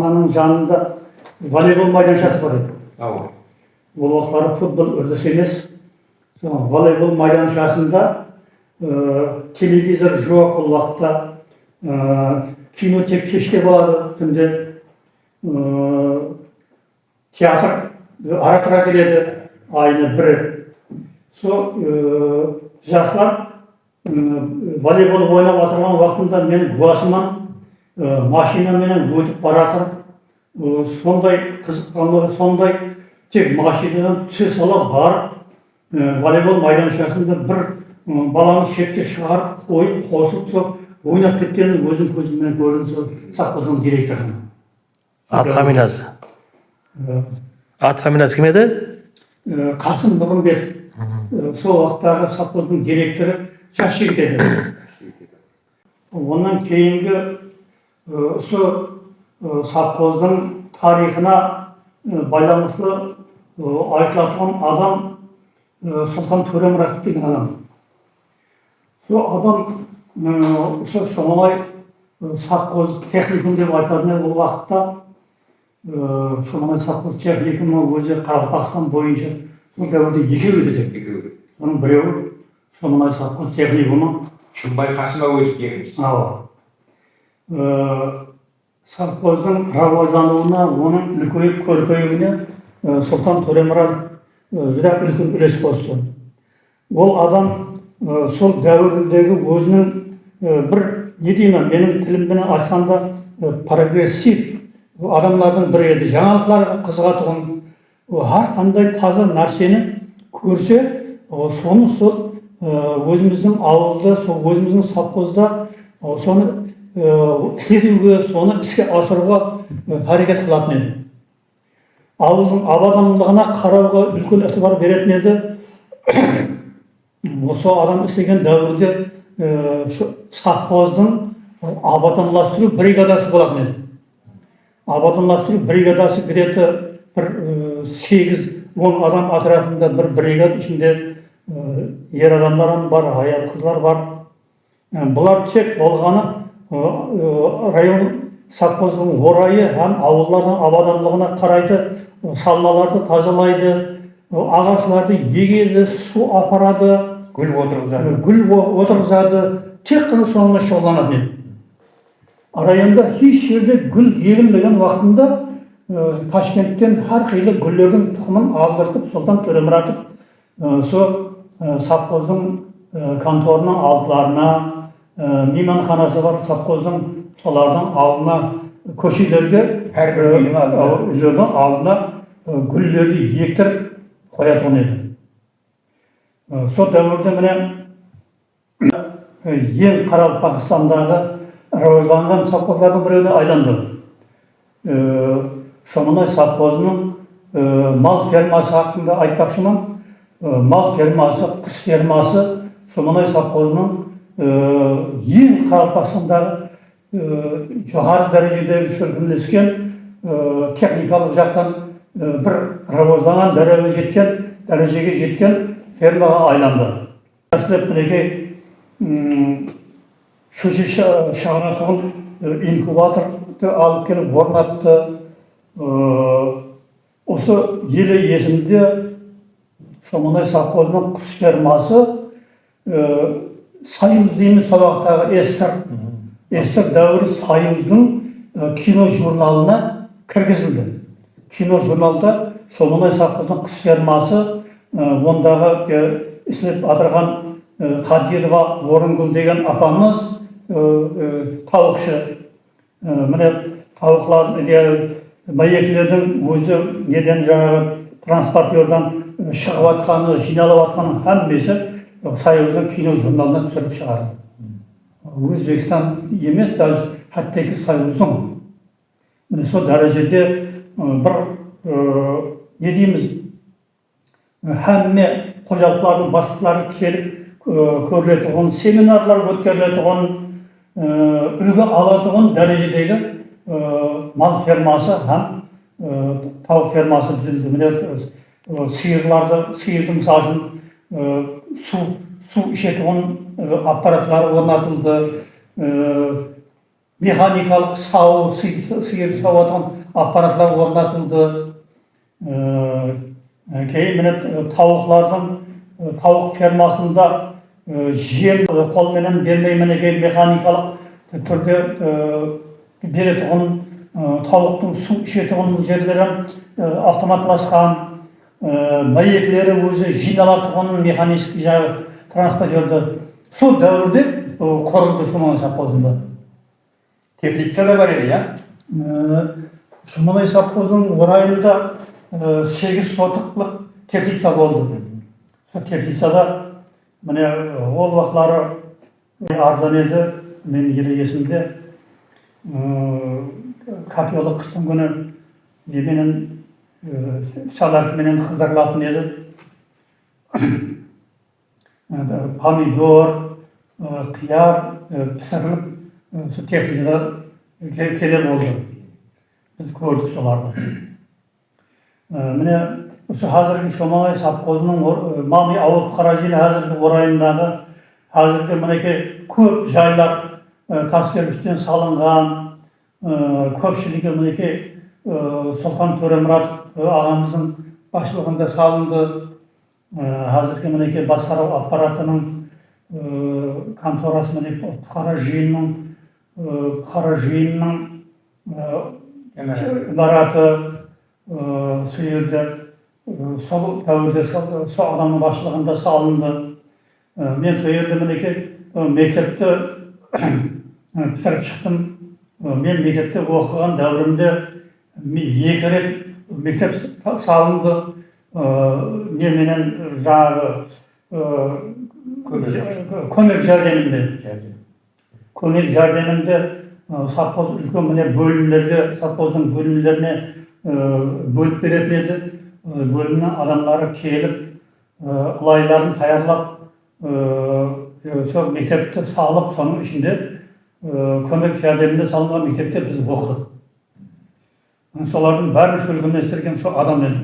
аурухананың жанында волейбол майданшасы бар еді. Ол уақыттары футбол үрдіс емес. Волейбол майданшасында телевизор жоқ ол уақытта, кино тек кешке болады, түнде театр ара-тұра келеді, айына бір рет. Сол жастар волейбол ойнап отырған уақытында менің басымнан машинаменен өтіп баратыр. Сондай қызыққанлығы сондай, тек машинадан түсе сала барып, волейбол майданшасында бір баланы шетке шығарып, қойып, қосылып, сол ойнап кеткенін өзім көзіммен көрдім, сол совхоздың директорының. Ат фамилиясы? Ат фамилиясы кім еді? Қасым Нұрымбетов. Сол уақыттағы совхоздың директоры жас жігіт еді. Онан кейінгі совхоздың тарихына байланысты айтылатын адам Сұлтан Төремұратов деген адам. Сол адам Шомалай совхоз техникум деп айтатын бұл уақытта. Шомалай совхоз техникумы өзі Қарақалпақстан бойынша сол дәуірде екеу еді. Соның біреуі Шомалай совхоз техникумы. Шымбай Қасымов өзі екінші. Совхоздың рауаздануына, оның үлкейіп көркеюіне Сұлтан Төремұратов жүдә үлкен үлес қосты. Ол адам сол дәуірдегі өзінің бір, не деймін, менің тіліммен айтқанда прогрессив адамлардың бірі еді. Жаңалықтарға қызығатұғын, әрқандай таза нәрсені көрсе, соны сол өзіміздің ауылда, сол өзіміздің совхозда соны ісетуге, соны іске асыруға әрекет қылатын еді. Ауылдың абадандығына қарауға үлкен әтібар беретін еді. Осы адам істеген дәуірде совхоздың абаданластыру бригадасы болатын еді. Абаданластыру бригадасы кіреті бір 8-10 адам отрядында бір бригада ішінде ер адамдар бар, аял қызлар бар. Бұлар тек болғаны район совхоздың орайы һәм ауылдардың абадандығына қарайды, салмаларды тазалайды, ағашларды егеді, су апарады, Гүл отырғызады. Гүл отырғызады, тек қана соңына шұғылданады. Районда еш жерде гүл егілмеген уақытында Ташкенттен әрқилы гүлдердің тұқымын алдыртып, Сұлтан Төремұратов сол совхоздың конторының алдыларына, мейманханасы бар совхоздың солардың алдына, көшелерге, үйлердің алдына гүлдерді ектіріп қоятын еді. Сол дәуірде міне ең Қарақалпақстандағы рауазданған совхоздардың біреуіне айланды. Шомалай совхозының мал фермасы хақында айтпақшымын. Мал фермасы, құс фермасы Шомалай совхозының ең Қарақалпақстандағы жоғары дәрежедегі шөкімлескен техникалық жақтан бір рауазданған дәрежеге жеткен фермаға айланды. Әсілеп мінекей шөже шығаратығын инкубаторды алып келіп орнатты. Осы елі есімде Шомалай совхозының құс фермасы Союз дейміз сабақтағы СССР дәуірі Союздың кино журналына кіргізілді. Кино журналда Шомалай совхозының құс фермасы, ондағы істеп атырған Қадирова Орынгүл деген апамыз тауықшы. Міне тауықлар, маекілердің өзі неден жаңағы транспортердан шығып атқаны, жиналып атқаны әммесі Союздың кино журналына түсіріп шығарды. Өзбекстан емес, даже әттекі Союздың. Міне сол дәрежеде бір, не дейміз, әмме қожалықтардың бастықтары келіп көрілетіғын, семинарлар өткерілетіғын, үлгі алатығын дәрежедегі мал фермасы һәм тауық фермасы түзілді. Сиырдың мысалын су ішетіғын аппаратлары орнатылды. mexanikалық сау, сиыр сауатын аппаратлар орнатылды. Кейін міне тауық фермасында жем қолменен бермей мінекей механикалық түрде беретұғын тауықтың су ішетұғын жерлерін автоматласқан, маекілері өзі жиналатұғын механический жағы транспортерді. Сол дәуірде құрылды Шумалай совхозында. Теплица да бар еді, иә? Шумалай совхоздың орайында 8 сотықлық теплица болды. Сол теплицада міне ол вақытлары арзан еді, мен елі есімде. Капиолы қыстың күні неменен саларкіменен қыздырылатын еді. Помидор, қияр пісіріліп, сол теплицада келе болды. Біз көрдік соларды. Міне осы қазіргі Шумалай совхозының Мами ауыл қаражелі қазіргі орайындағы қазіргі мінекей көп жайлар тас кірпіштен салынған, көпшілігі мінекей Сұлтан Төремұрат ағамыздың басшылығында салынды. Қазіргі мінекей басқару аппаратының конторасы мінекей Бұқара жиынның имараты сүйелді. Сол дәуірде сол адамның басшылығында салынды. Мен сол жерде мінекей мектепті бітіріп шықтым. Мен мектепте оқыған дәуірімде 2 рет мектеп салынды. Неменен жағы көмек жәрдемінде. Көмек жәрдемінде совхоз үлкен міне бөлімдерге, совхоздың бөлімдеріне бөліп беретін еді. Бөлімнен адамдары келіп, ылайларын таярлап, сол мектепті салып, соның ішінде көмек жәрдемінде салынған мектепте біз оқыдық. Солардың бәрін шөлгіместірген сол адам еді.